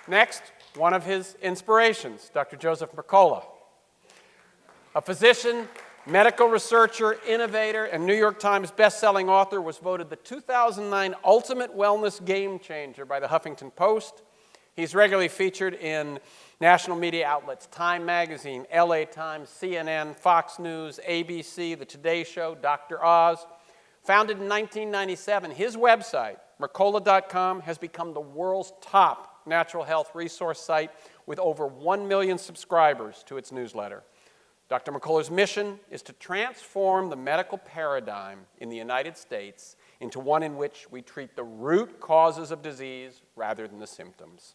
Next, one of his inspirations, Dr. Joseph Mercola, a physician, medical researcher, innovator, and New York Times best-selling author, was voted the 2009 Ultimate Wellness Game Changer by the Huffington Post. He's regularly featured in national media outlets, Time Magazine, LA Times, CNN, Fox News, ABC, The Today Show, Dr. Oz. Founded in 1997, his website, Mercola.com, has become the world's top natural health resource site with over 1 million subscribers to its newsletter. Dr. Mercola's mission is to transform the medical paradigm in the United States into one in which we treat the root causes of disease rather than the symptoms.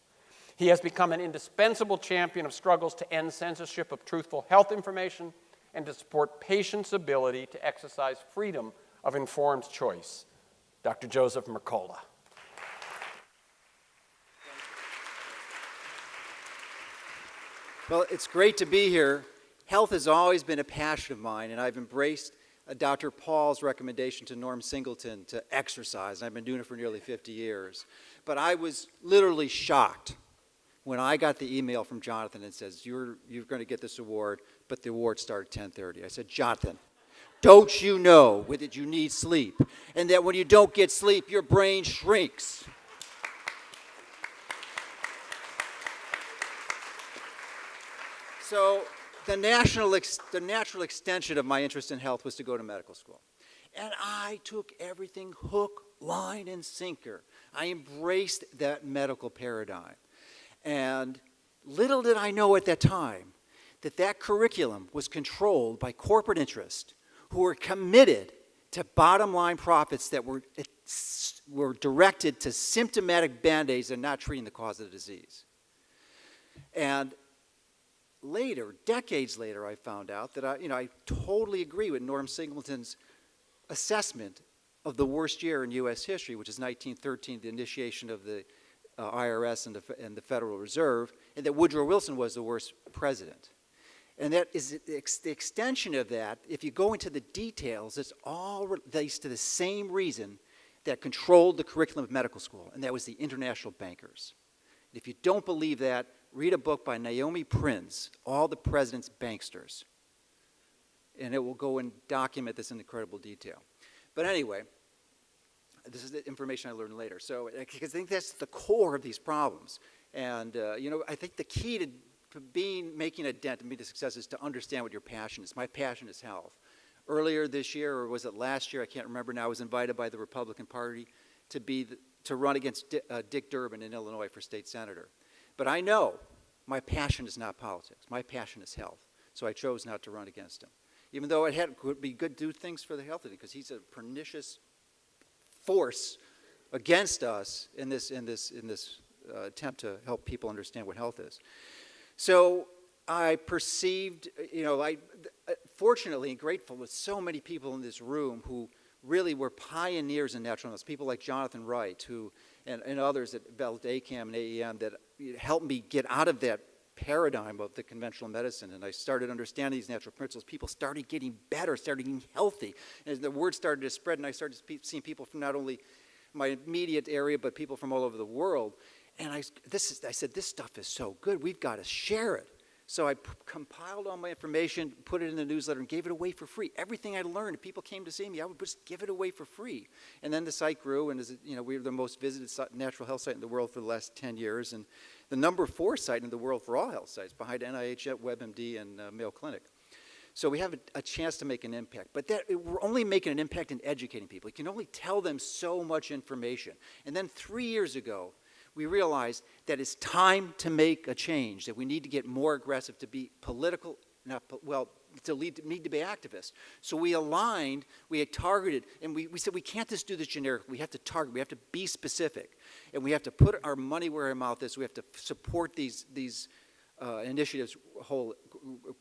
He has become an indispensable champion of struggles to end censorship of truthful health information and to support patients' ability to exercise freedom of informed choice. Dr. Joseph Mercola. Well, it's great to be here. Health has always been a passion of mine, and I've embraced Dr. Paul's recommendation to Norm Singleton to exercise, and I've been doing it for nearly 50 years. But I was literally shocked when I got the email from Jonathan and says, you're going to get this award, but the award started at 10:30. I said, Jonathan, don't you know that you need sleep, and that when you don't get sleep, your brain shrinks? So the natural extension of my interest in health was to go to medical school. And I took everything hook, line, and sinker. I embraced that medical paradigm. And little did I know at that time that that curriculum was controlled by corporate interest who were committed to bottom line profits that were directed to symptomatic band-aids and not treating the cause of the disease. And later, decades later, I found out that I totally agree with Norm Singleton's assessment of the worst year in U.S. history, which is 1913, the initiation of the IRS and the Federal Reserve, and that Woodrow Wilson was the worst president. And that is the extension of that. If you go into the details, it's all relates to the same reason that controlled the curriculum of medical school, and that was the international bankers. If you don't believe that, read a book by Naomi Prinz, All the President's Banksters. And it will go and document this in incredible detail. But anyway, this is the information I learned later. So I think that's the core of these problems. And I think the key to making a dent and being a success is to understand what your passion is. My passion is health. Earlier this year, or was it last year, I can't remember now, I was invited by the Republican Party to run against Dick Durbin in Illinois for state senator. But I know my passion is not politics. My passion is health. So I chose not to run against him. Even though it would be good to do things for the health of it, because he's a pernicious force against us in this attempt to help people understand what health is. So I perceived, fortunately and grateful with so many people in this room who really were pioneers in natural medicine, people like Jonathan Wright, and others at ACAM and AEM that helped me get out of that paradigm of the conventional medicine. And I started understanding these natural principles. People started getting better, started getting healthy. And the word started to spread, and I started seeing people from not only my immediate area, but people from all over the world. And I said, this stuff is so good, we've got to share it. So I compiled all my information, put it in the newsletter, and gave it away for free. Everything I learned, if people came to see me, I would just give it away for free. And then the site grew, and we were the most visited natural health site in the world for the last 10 years, and the number 4 site in the world for all health sites, behind NIH, WebMD, and Mayo Clinic. So we have a chance to make an impact. But we're only making an impact in educating people. You can only tell them so much information. And then 3 years ago, we realized that it's time to make a change, that we need to get more aggressive, to be political, need to be activists. So we aligned, we had targeted, and we said we can't just do this generic. We have to target, we have to be specific. And we have to put our money where our mouth is. We have to support these initiatives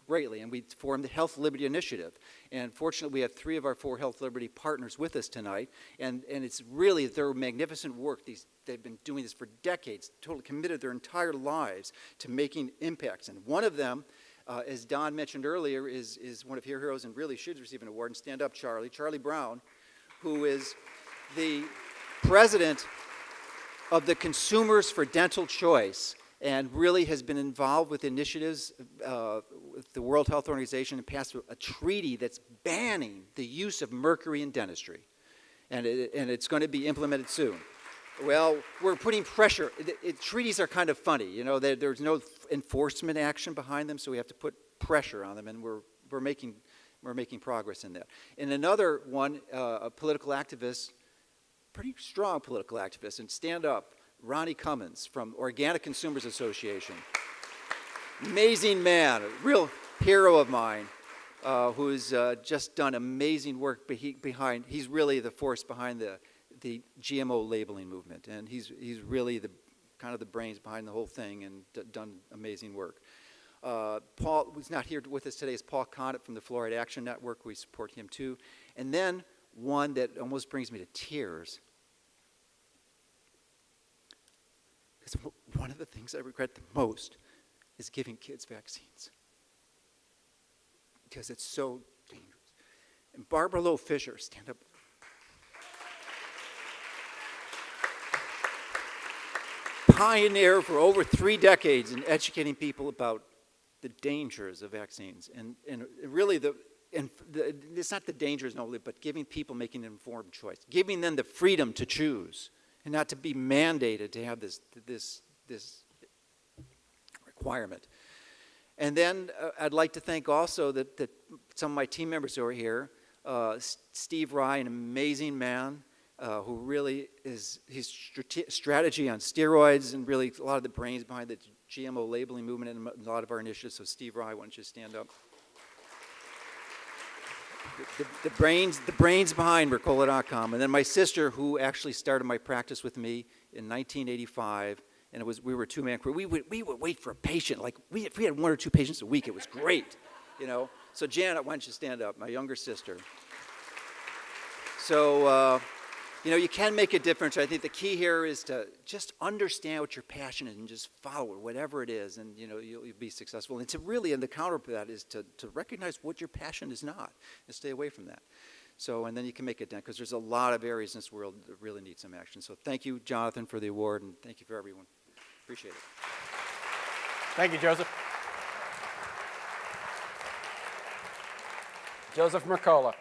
greatly, and we formed the Health Liberty Initiative. And fortunately, we have 3 of our 4 Health Liberty partners with us tonight, and it's really their magnificent work. They've been doing this for decades, totally committed their entire lives to making impacts. And one of them, as Don mentioned earlier, is one of your heroes and really should receive an award. And stand up, Charlie Brown, who is the president of the Consumers for Dental Choice. and really has been involved with initiatives with the World Health Organization and passed a treaty that's banning the use of mercury in dentistry. And it's going to be implemented soon. Well, we're putting pressure. Treaties are kind of funny. You know, there's no enforcement action behind them, so we have to put pressure on them, and we're making progress in that. In another one, a political activist, pretty strong political activist, and stand up, Ronnie Cummins from Organic Consumers Association. Amazing man, a real hero of mine, who's just done amazing work behind. He's really the force behind the GMO labeling movement, and he's really kind of the brains behind the whole thing, and done amazing work. Paul, who's not here with us today, is Paul Conant from the Fluoride Action Network. We support him too. And then one that almost brings me to tears. Because one of the things I regret the most is giving kids vaccines. Because it's so dangerous. And Barbara Lowe Fisher, stand up. Pioneer for over 3 decades in educating people about the dangers of vaccines, and really it's not the dangers only, but giving people making an informed choice, giving them the freedom to choose, and not to be mandated to have this requirement. And then I'd like to thank also that some of my team members who are here. Steve Rye, an amazing man, who really is his strategy on steroids, and really a lot of the brains behind the GMO labeling movement and a lot of our initiatives. So Steve Rye, why don't you stand up? The brains behind Mercola.com. And then my sister, who actually started my practice with me in 1985, and we were a 2-man crew. We would wait for a patient. Like if we had 1 or 2 patients a week, it was great, you know. So Janet, why don't you stand up? My younger sister. So. You know, you can make a difference. I think the key here is to just understand what your passion is and just follow it, whatever it is, and, you know, you'll be successful. And to really, and the counter to that is to recognize what your passion is not and stay away from that. So, and then you can make it done, because there's a lot of areas in this world that really need some action. So thank you, Jonathan, for the award, and thank you for everyone. Appreciate it. Thank you, Joseph. Joseph Mercola.